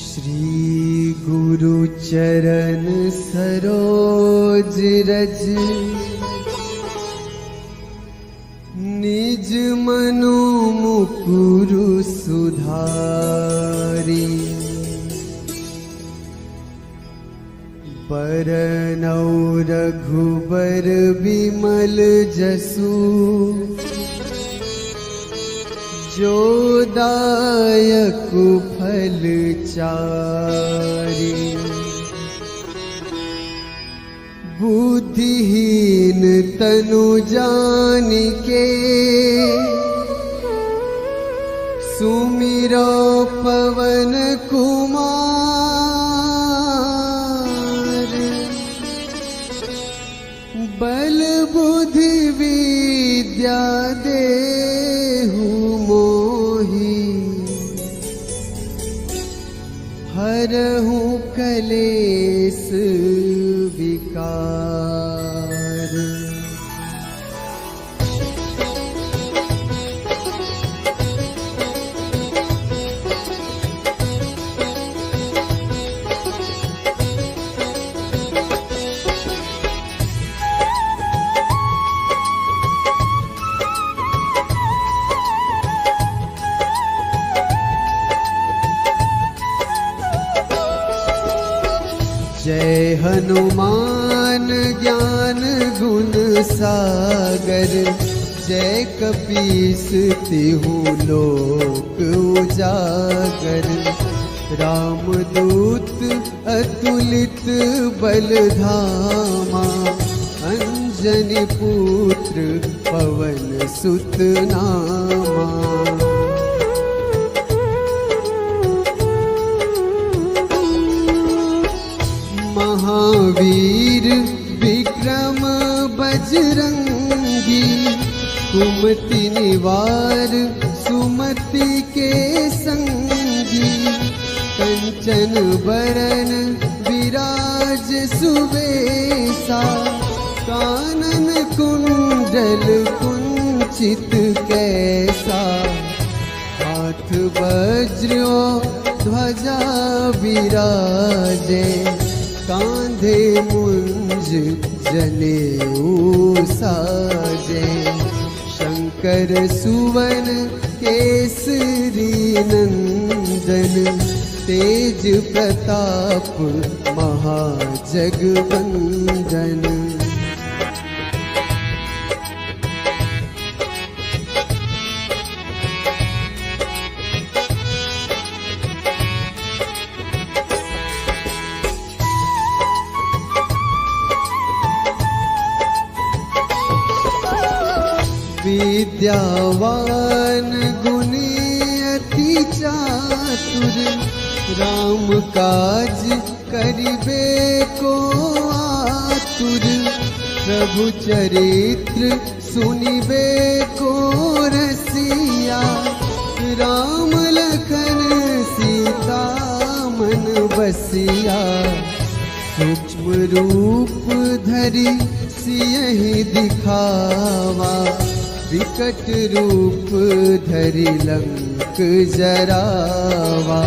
श्री गुरु चरण सरोज रज निज मनु मुकुरु सुधारी। बरनौ रघुबर विमल जसु जो दायक फल चारि। बुद्धिहीन तनु जानिके सुमिरो पवन कुमार। बल बुद्धि विद्या देहु मोहि हरहु कलेस विकार। जय हनुमान ज्ञान गुण सागर। जय कपीस तिहु लोक उजागर। रामदूत अतुलित बल धामा। अंजनी पुत्र पवन सुत नामा। महावीर विक्रम बजरंगी। कुमति निवार सुमति के संगी। कंचन बरन विराज सुवेशा। कानन कुंडल कुंचित कैसा। हाथ वज्र ध्वजा विराजे। कांधे मुंज जनेऊ साजे। शंकर सुवन केसरी नंदन। तेज प्रताप महाजगवंदन। विद्यावान गुणी अति चातुर। राम काज करिबे को आतुर। प्रभु चरित्र सुनिबे को रसिया। राम लखन सीता मन बसिया। सूक्ष्म रूप धरि सियहि दिखावा। विकट रूप धरि लंक जरावा।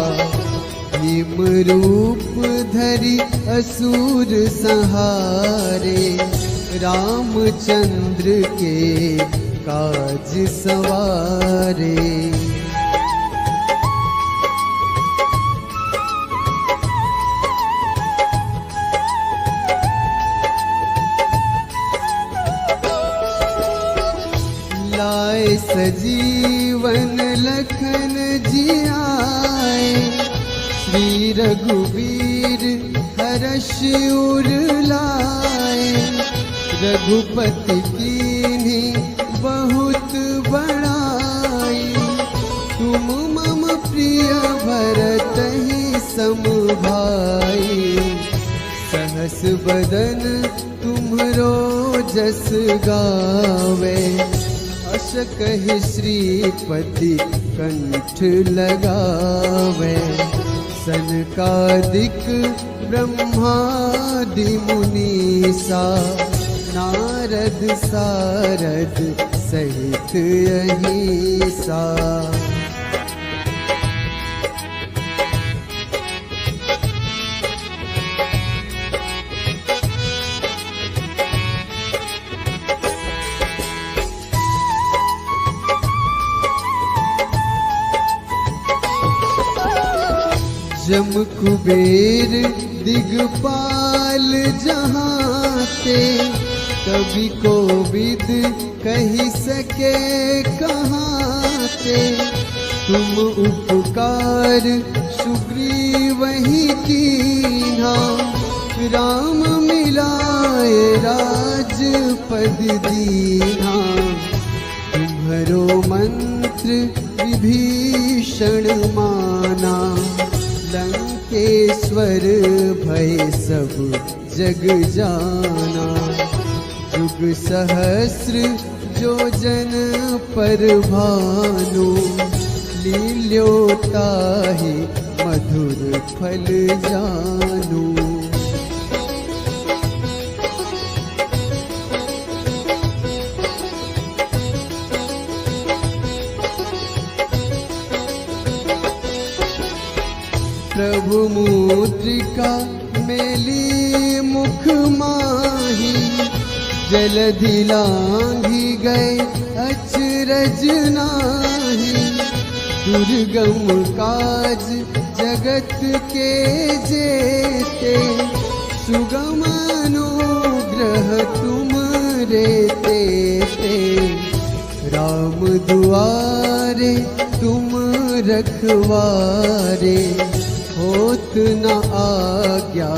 भीम रूप धरि असुर संहारे। रामचंद्र के काज सवारे। लाए सजीवन लखन जियाए। श्री रघुवीर हर्ष उर लाए। रघुपति कीन्ही बहुत बड़ाई। तुम मम प्रिय भरतहि सम भाई। सहस बदन तुम्हरो जस गावे। अस कहि श्रीपति कंठ लगावे। सनकादिक ब्रह्मादि मुनीसा। नारद सारद सहित अहिसा। जम कुबेर दिगपाल जहाँ ते, कभी कोविद कही सके कहाँ ते। तुम उपकार सुग्रीव ही कीन्हा, राम मिलाए राजपद दीन्हा। तुम्हरो मंत्र विभीषण माना, लंकेश्वर भय सब जग जाना। जुग सहस्र जो जन पर भानु, लील्योताहि मधुर फल जानू। प्रभु मुद्रिका मेली मुख माही, जलधि लांघी गए अचरज नाही। दुर्गम काज जगत के जेते, सुगम अनुग्रह तुम रे तेते। राम दुआरे तुम रखवारे, होत न आज्ञा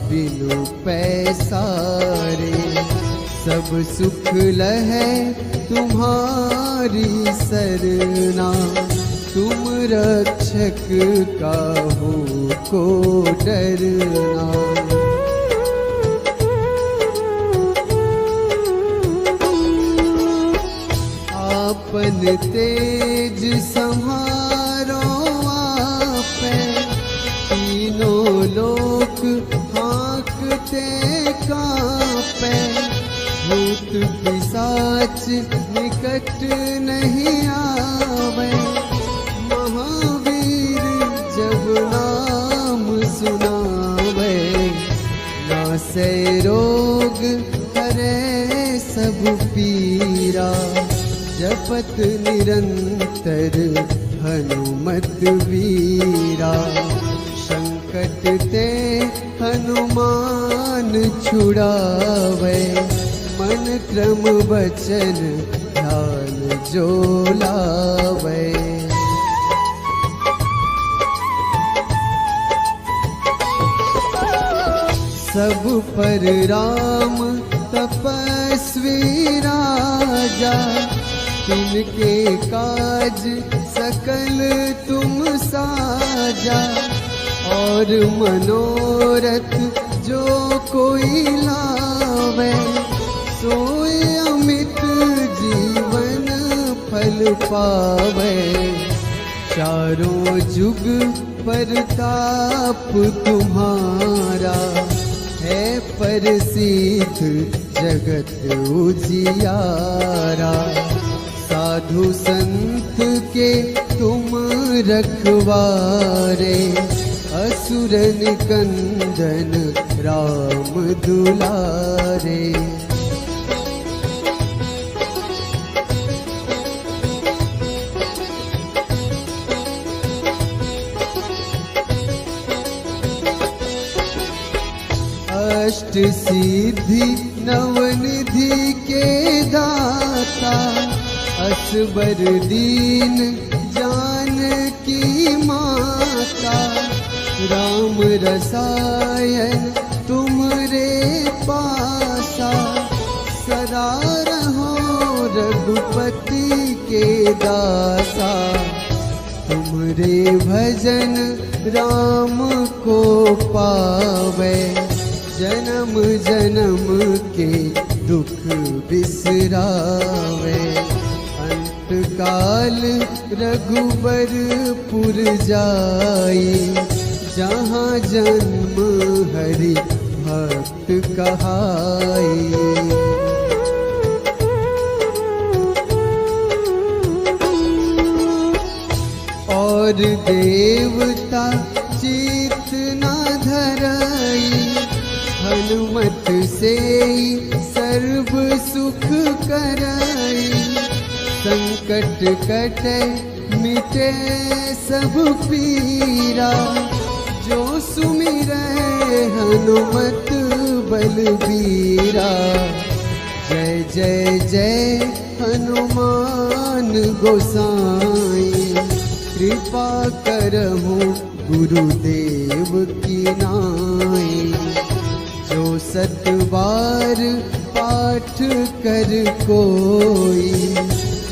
बिनु पैसारे। सब सुख लहै तुम्हारी सरना, तुम रक्षक काहू को डरना। आपन तेज संहारो आपै, तीनों लोक हाँकते कांपै। भूत पिशाच निकट नहीं आवे, महावीर जब नाम सुनावे। नासै रोग हरै सब पीरा, जपत निरंतर हनुमत वीरा। संकट ते हनुमान छुड़ावे, मन क्रम वचन ध्यान जो लावे। सब पर राम तपस्वी राजा, तिनके काज सकल तुम साजा। और मनोरथ जो कोई लावे, सोए अमित जीवन फल पावे। चारों जुग परताप तुम्हारा, है प्रसिद्ध जगत उजियारा। साधु संत के तुम रखवारे, असुर निकंदन राम दुलारे। अष्ट सिद्धि नवनिधि के दाता, असबर दीन जानकी माता। राम रसायन तुमरे पासा, सदा रहो रघुपति के दासा। तुमरे भजन राम को पावे, जन्म जन्म के दुख बिसरावे। अंत काल रघुबरपुर जाई, जहाँ जन्म हरि भक्त कहाई। और देवता चित न धरई, हनुमत से सर्व सुख करई। संकट कटे मिटे सब पीरा, जो सुमिरै हनुमत बलबीरा। जय जय जय हनुमान गोसाई, कृपा करहु गुरुदेव की नाई। जो 7 बार पाठ कर कोई,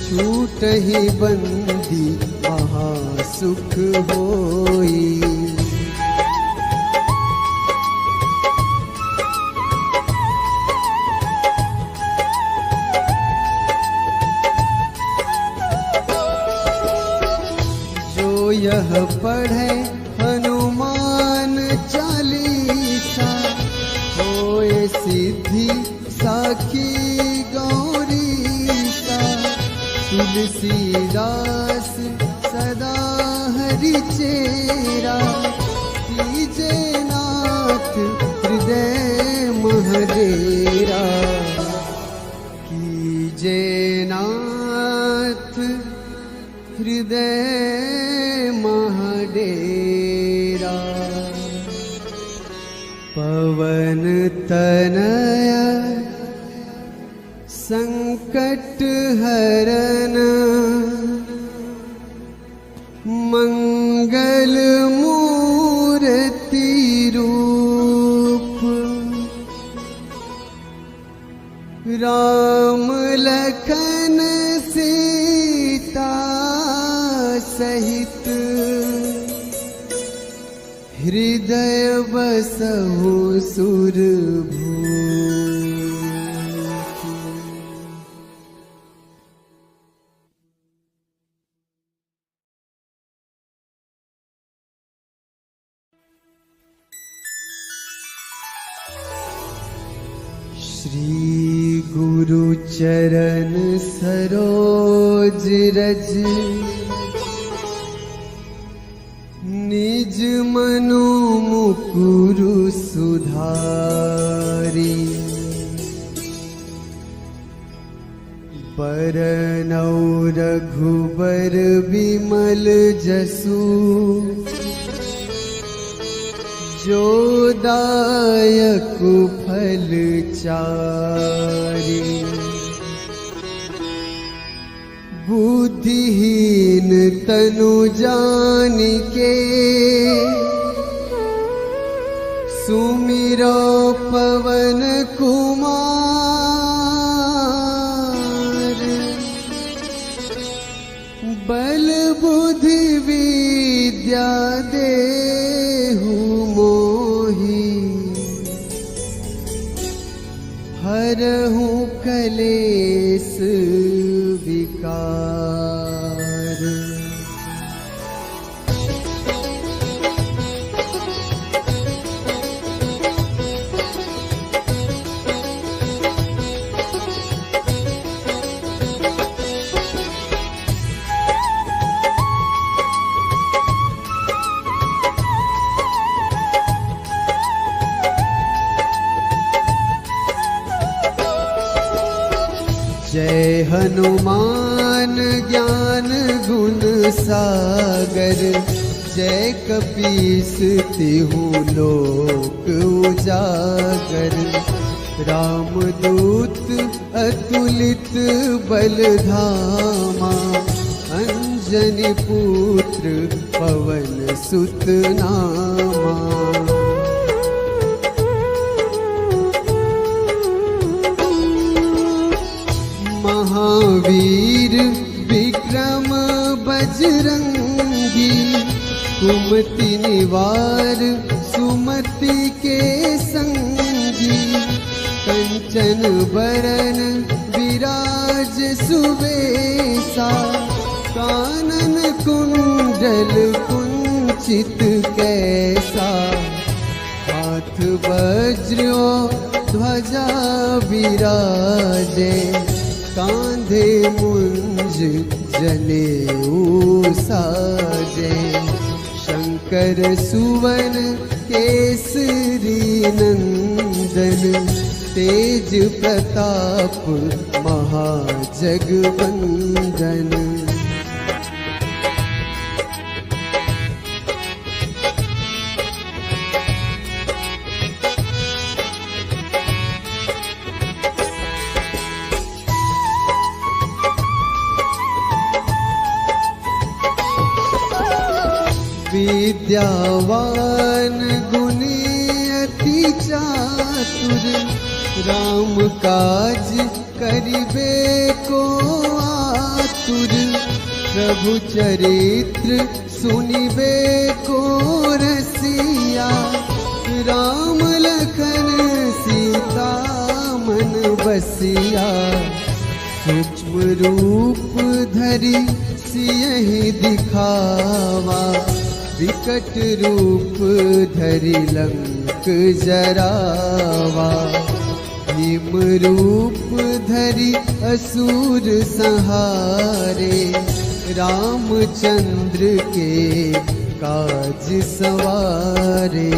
छूटहि बंदी महासुख होई। यह पढ़े हनुमान चालीसा, होए सिद्धि साखी गौरीसा। तुलसीदास सदा हरि चेरा, कीजे नाथ हृदय महडेरा। कीजे नाथ हृदय महडेरा। पवन तनया संकट हरन, मंगल मूर्ति रूप। राम लखन सीता सहित, हृदय बसहु सुरभूप। श्री गुरु चरण सरोज रज, निज मनु मुकुरु सुधारी। बरनौ रघुबर बिमल जसु, जो दायक फल चारि। बुद्धिहीन तनु जानिके, सुमिरो पवन कुमार। बल बुद्धि विद्या देहु मोहि, हरहु कलेस विकार। जय हनुमान ज्ञान गुण सागर, जय कपीस तिहु लोक उजागर। रामदूत अतुलित बल धामा, अंजनी पुत्र पवन सुत नामा। महावीर विक्रम बजरंगी, कुमति निवार सुमति के संगी। कंचन बरन विराज सुबेसा, कानन कुंडल कुंचित कैसा। हाथ वज्र ध्वजा विराजे, कांधे मुंज जनेऊ साजे। शंकर सुवन केसरी नंदन, तेज प्रताप महाजगवंदन। विद्यावान गुणी अति चातुर, राम काज करिबे को आतुर, प्रभु चरित्र सुनिबे को रसिया, राम लखन सीता मन बसिया, सूक्ष्म रूप धरि सियहि दिखावा, विकट रूप धरि लंक जरावा, भीम रूप धरि असुर संहारे, रामचंद्र के काज सवारे।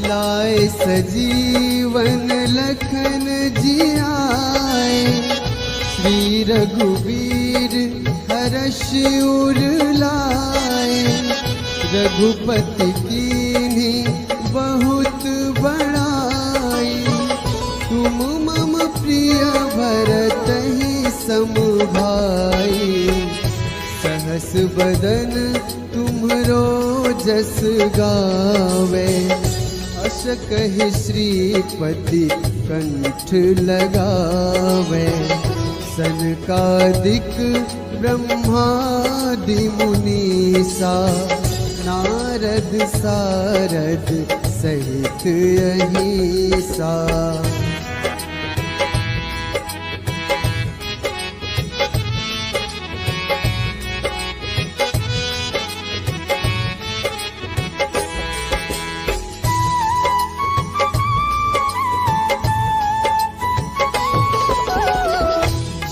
लाए सजीवन लखन जियाए, श्री रघुवीर हर्ष उर लाए, रघुपति कीन्ही बहुत बड़ाई, तुम मम प्रिय भरतहि सम भाई, सहस बदन तुम्हरो जस गावे, अस कहि श्रीपति कंठ लगावे, सनकादिक ब्रह्मादि मुनीसा, नारद सारद सहित अहिसा।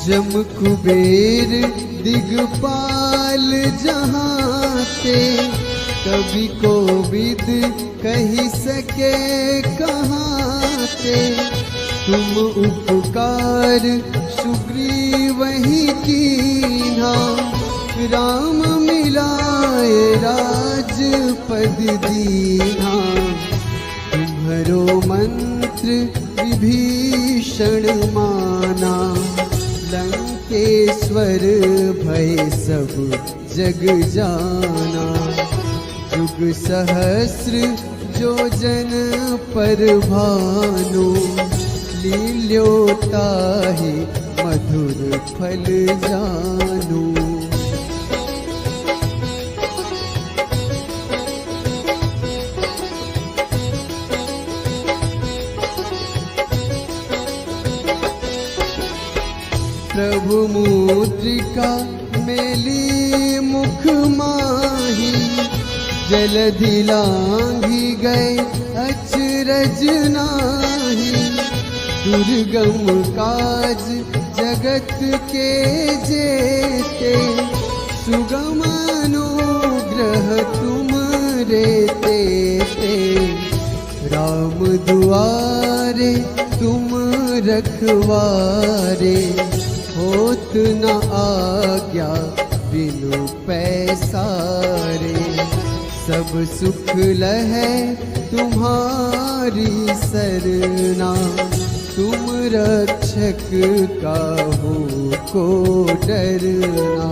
जम कुबेर दिगपाल जहाते, कवि कोविद कही सके कहाते, तुम उपकार सुग्रीवहि कीन्हा, राम मिलाए राजपद दीन्हा, तुम्हरो मंत्र विभीषण माना, लंकेश्वर भय सब जग जाना, जुग सहस्र जो जन पर भानु, लील्योताहि मधुर फल जानू। प्रभु मुद्रिका मेली मुख माही, जलधि लांघि गए अचरज नाही, दुर्गम काज जगत के जेते, सुगम अनुग्रह तुमरे तेते, राम दुआरे तुम रखवारे, होत न आज्ञा बिनु पैसारे, सब सुख लहै तुम्हारी सरना, तुम रक्षक काहू को डरना।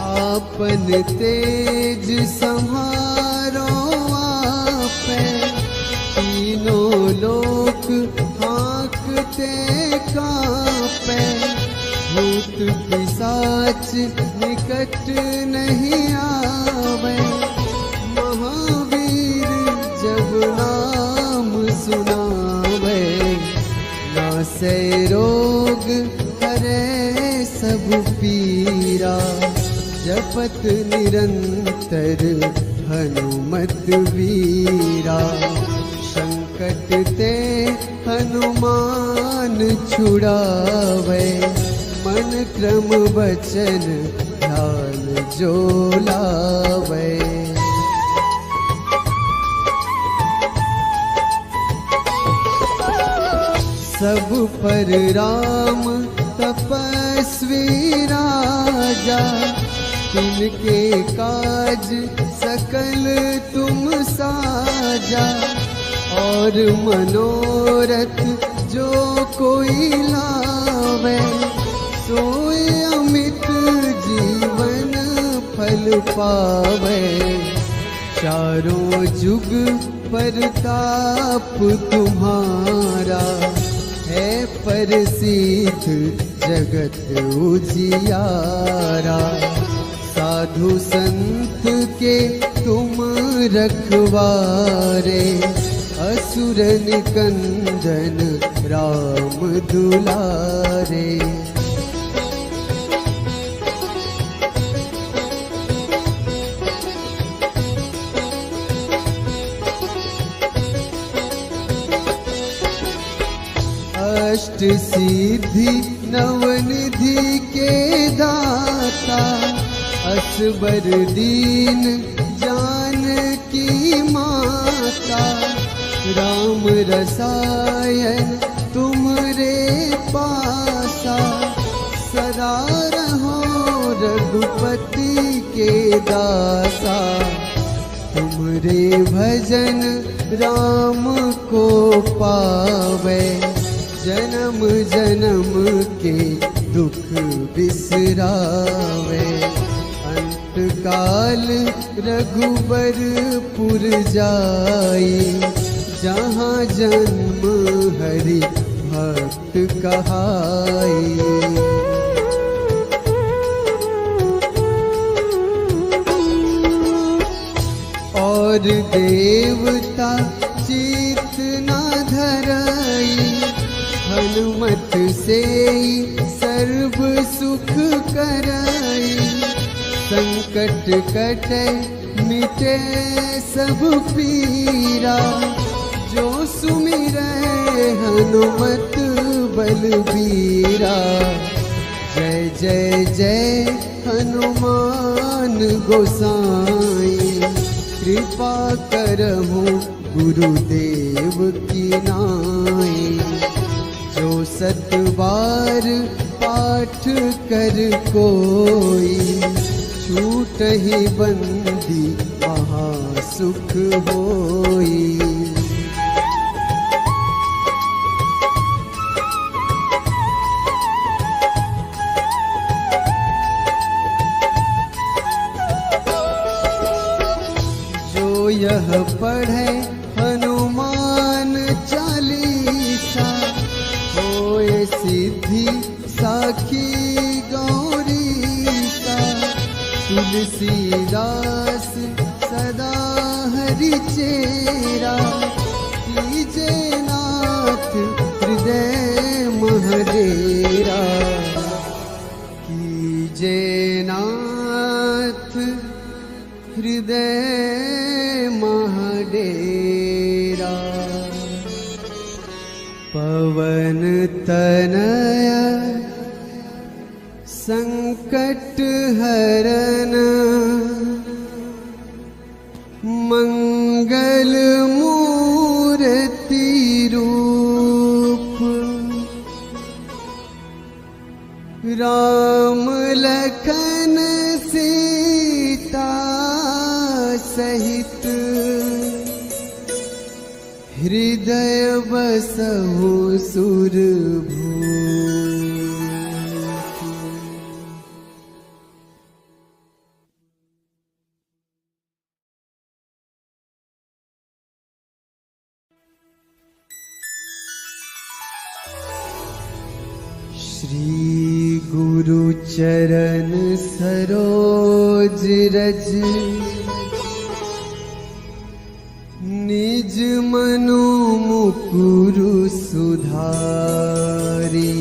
आपन तेज संहारो आपे, तीनों लोक हाँकते कांपे, भूत पिशाच निकट नहीं आवे, महावीर जब नाम सुनावे, नासै रोग हरै सब पीरा, जपत निरंतर हनुमत वीरा, संकट ते हनुमान छुड़ावे, मन क्रम वचन ध्यान जो लावे। सब पर राम तपस्वी राजा, तिनके काज सकल तुम साजा, और मनोरथ जो कोई लावे, सोए अमित जीवन फल पावे। चारों जुग परताप तुम्हारा, है प्रसिद्ध जगत उजियारा। साधु संत के तुम रखवारे, असुर निकंदन राम दुलारे। अष्ट सिद्धि नवनिधि के दाता, असबर दीन जानकी माता। राम रसायन तुमरे पासा, सदा रहो रघुपति के दासा। तुमरे भजन राम को पावे, जन्म जन्म के दुख बिसरावे। अंत काल रघुबरपुर जाई, जहाँ जन्म हरि भक्त कहाई। और देवता चित न धरई, हनुमत से सर्व सुख करई। संकट कटे मिटे सब पीरा, जो सुमिरै हनुमत बलबीरा। जय जय जय हनुमान गोसाई, कृपा करहु गुरुदेव की नाई। जो 7 बार पाठ कर कोई, छूटहि बंदी महा सुख होई। जो यह पढ़े हनुमान चालीसा, होए सिद्धि साखी गौरीसा। तुलसीदास सदा हरि चेरा, कीजे नाथ हृदय महडेरा। कीजे नाथ हृदय महडेरा। पवन तनया संकट हरन, मंगल मूर्ति रूप। राम लखन सीता सहित, हृदय बसहु सुरभूप। श्री गुरु चरण सरोज रज, निज मनु मुकुरु सुधारी।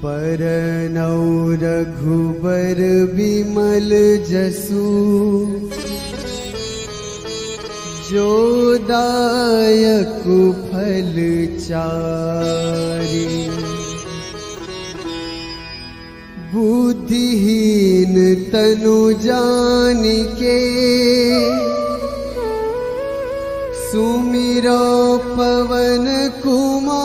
बरनौ रघुबर बिमल जसु, जो दायक फल चारि। बुद्धिहीन तनु जानिके, सुमिरो पवन कुमार।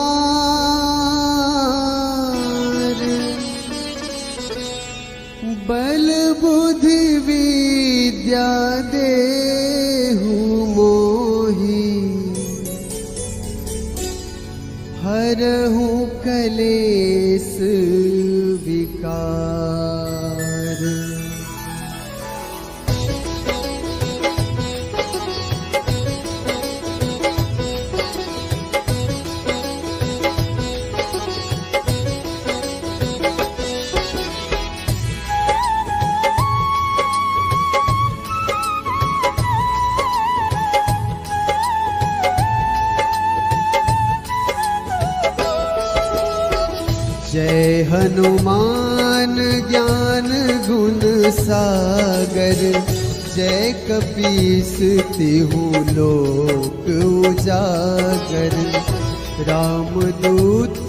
कलेस विकार। जय हनुमान ज्ञान गुण सागर, जय कपीस तिहु लोक उजागर। रामदूत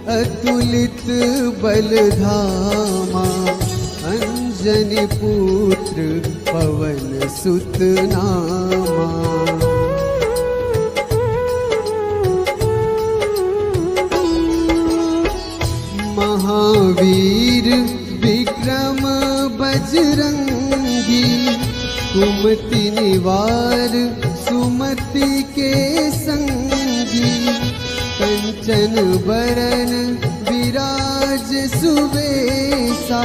अतुलित बल धामा, अंजनी पुत्र पवन सुत नामा। महावीर विक्रम बजरंगी, कुमति निवार सुमति के संगी। कंचन बरन विराज सुबेसा,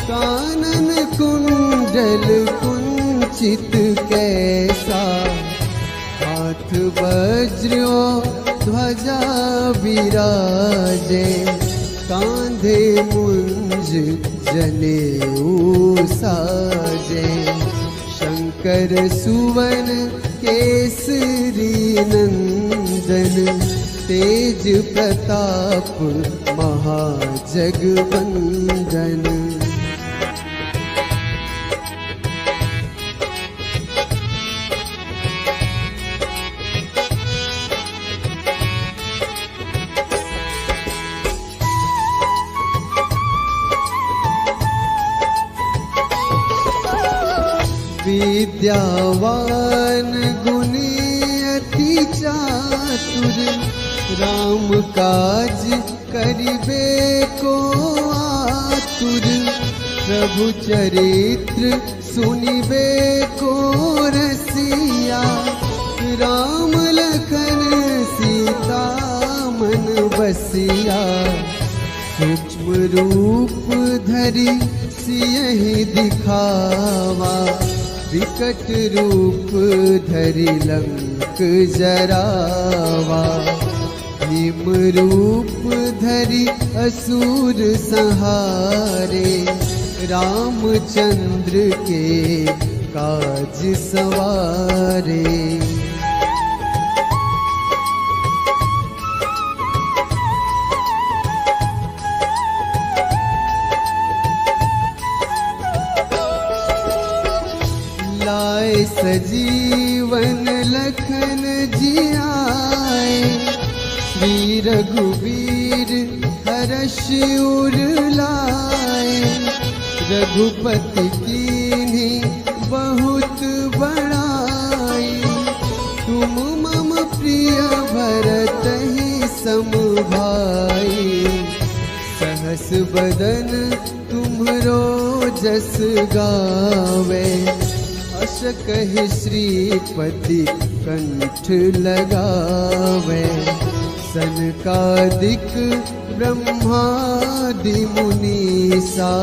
कानन कुंडल कुंचित कैसा। हाथ वज्र ध्वजा विराजे, कांधे मुंज जनेऊ साजे। शंकर सुवन केसरी नंदन, तेज प्रताप महाजगवंदन। विद्यावान गुणी अति चातुर, राम काज करिबे को आतुर। प्रभु चरित्र सुनिबे को रसिया, राम लखन सीता मन बसिया। सूक्ष्म रूप धरि सियहि दिखावा, विकट रूप धरि लंक जरावा। भीम रूप धरि असुर संहारे, रामचंद्र के काज सवारे। लाए सजीवन लखन जियाए, श्री रघुवीर हर्ष उर लाए। रघुपति कीन्ही बहुत बड़ाई, तुम मम प्रिय भरतहि सम भाई। सहस बदन तुम्हरो जस गावे, अस कहि श्रीपति कंठ लगावे। सनकादिक ब्रह्मादि मुनीसा,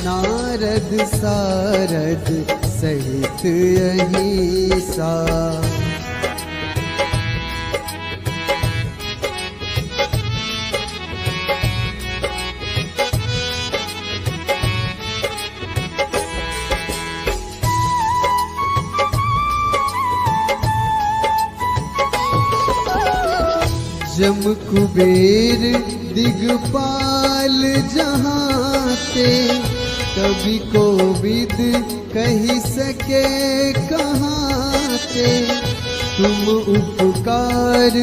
नारद सारद सहित अहिसा। जम कुबेर दिगपाल जहाते, कवि कोविद कही सके कहाते। तुम उपकार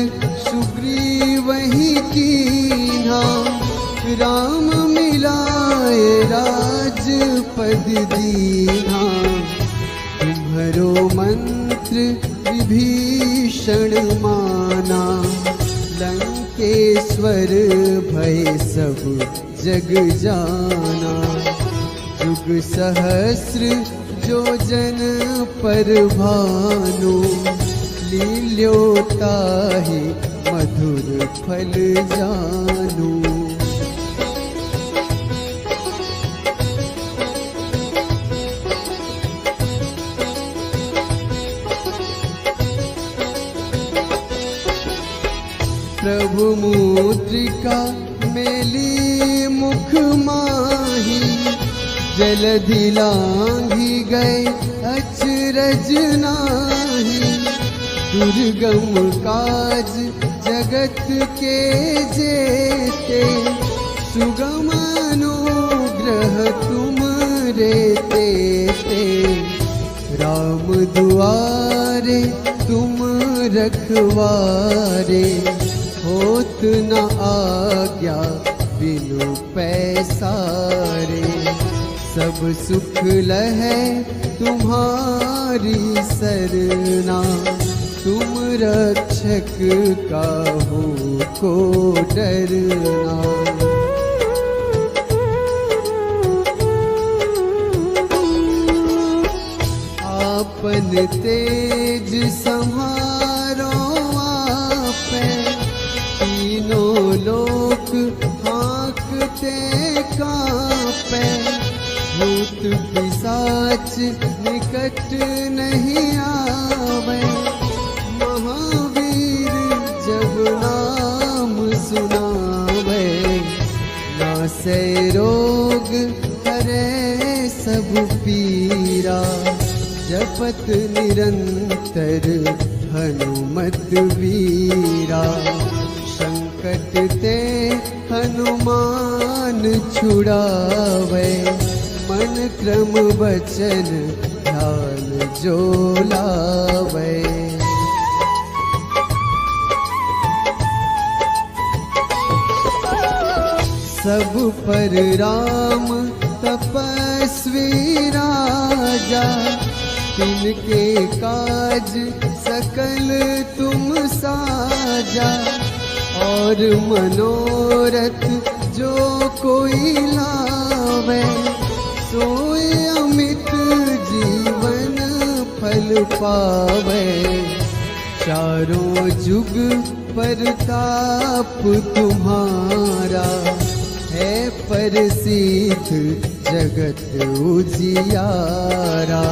सुग्रीवहि कीन्हा, राम मिलाए राजपद दीन्हा। तुम्हरो मंत्र विभीषण माना, लंकेश्वर भय सब जग जाना। जुग सहस्र जो जन पर भानु, लील्योताहि मधुर फल जानू। प्रभु मुद्रिका मेली मुख माही, जलधि लांघी गए अचरज नाही। दुर्गम काज जगत के जेते, सुगम अनुग्रह तुम रे तेते। राम दुआरे तुम रखवारे, होत न आज्ञा बिनु पैसारे। सब सुख लहै तुम्हारी सरना, तुम रक्षक काहू को डरना। आपन तेज संहारो आपे, तीनों लोक हाँकते कांपे। भूत पिशाच निकट नहीं आवे, महावीर जब नाम सुनावे। नासै रोग हरै सब पीरा, जपत निरंतर हनुमत वीरा। संकट ते हनुमान छुड़ावे, मन क्रम वचन ध्यान जो लावे। सब पर राम तपस्वी राजा, तिनके काज सकल तुम साजा। और मनोरथ जो कोई लावे, सोए अमित जीवन फल पावे। चारों जुग परताप तुम्हारा, है प्रसिद्ध जगत उजियारा।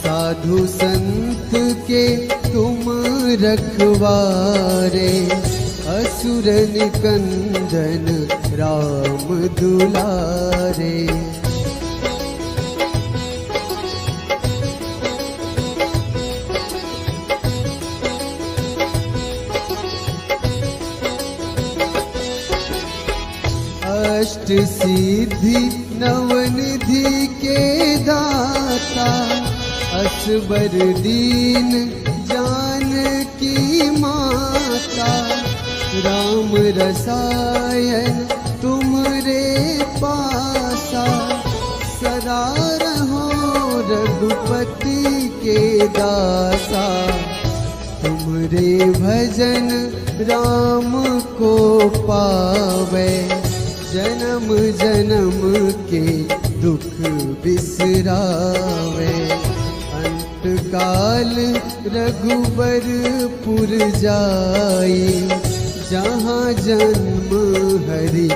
साधु संत के तुम रखवारे, असुर निकंदन राम दुलारे। अष्ट सिद्धि नवनिधि के दाता, असबर दीन जानकी माता। राम रसायन तुमरे पासा, सदा रहो रघुपति के दासा। तुमरे भजन राम को पावे, जन्म जन्म के दुख बिसरावे। अंत काल रघुबरपुर जाई, जहाँ जन्म हरि